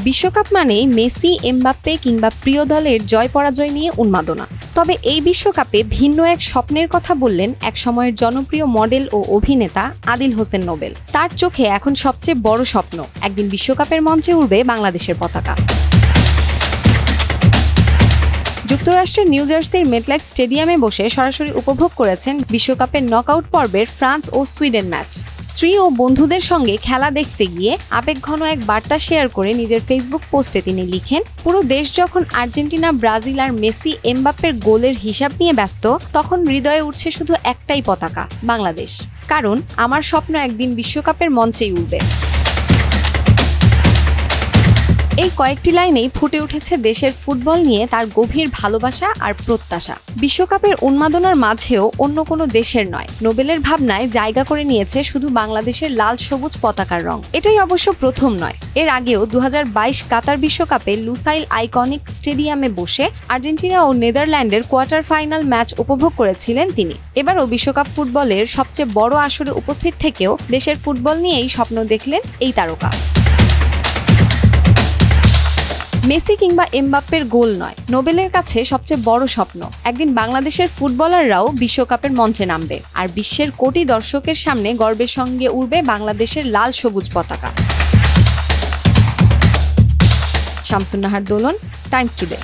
বিশ্বকাপ মানেই Messi, Mbappe কিংবা প্রিয় দলের জয় পরাজয় নিয়ে উন্মাদনা। তবে এই বিশ্বকাপে ভিন্ন এক স্বপ্নের কথা বললেন একসময়ের জনপ্রিয় মডেল ও অভিনেতা আদিল হোসেন নোবেল। তার চোখে এখন সবচেয়ে বড় স্বপ্ন, একদিন বিশ্বকাপের মঞ্চে উড়বে বাংলাদেশের পতাকা। যুক্তরাষ্ট্রের নিউ জার্সির মেটলাইফ স্টেডিয়ামে বসে সরাসরি উপভোগ করেছেন বিশ্বকাপের নকআউট পর্বের ফ্রান্স ও সুইডেন ম্যাচ। স্ত্রী ও বন্ধুদের সঙ্গে খেলা দেখতে গিয়ে আবেগঘন এক বার্তা শেয়ার করে নিজের ফেসবুক পোস্টে তিনি লিখেন, পুরো দেশ যখন আর্জেন্টিনা, ব্রাজিল আর মেসি, এমবাপ্পের গোলের হিসাব নিয়ে ব্যস্ত, তখন হৃদয়ে উঠছে শুধু একটাই পতাকা, বাংলাদেশ। কারণ আমার স্বপ্ন একদিন বিশ্বকাপের মঞ্চেই উঠবে। এই কয়েকটি লাইনেই ফুটে উঠেছে দেশের ফুটবল নিয়ে তার গভীর ভালোবাসা আর প্রত্যাশা। বিশ্বকাপের উন্মাদনার মাঝেও অন্য কোনো দেশের নয়, নোবেলের ভাবনায় জায়গা করে নিয়েছে শুধু বাংলাদেশের লাল সবুজ পতাকার রং। এটাই অবশ্য প্রথম নয়, এর আগেও 2022 কাতার বিশ্বকাপে লুসাইল আইকনিক স্টেডিয়ামে বসে আর্জেন্টিনা ও নেদারল্যান্ডের কোয়ার্টার ফাইনাল ম্যাচ উপভোগ করেছিলেন তিনি। এবারও বিশ্বকাপ ফুটবলের সবচেয়ে বড় আসরে উপস্থিত থেকেও দেশের ফুটবল নিয়েই স্বপ্ন দেখলেন এই তারকা। মেসি কিংবা এমবাপ্পের গোল নয়, নোবেলের কাছে সবচেয়ে বড় স্বপ্ন একদিন বাংলাদেশের ফুটবলাররাও বিশ্বকাপের মঞ্চে নামবে আর বিশ্বের কোটি দর্শকের সামনে গর্বের সঙ্গে উড়বে বাংলাদেশের লাল সবুজ পতাকা। শামসুন নাহার দোলন, টাইমস টুডে।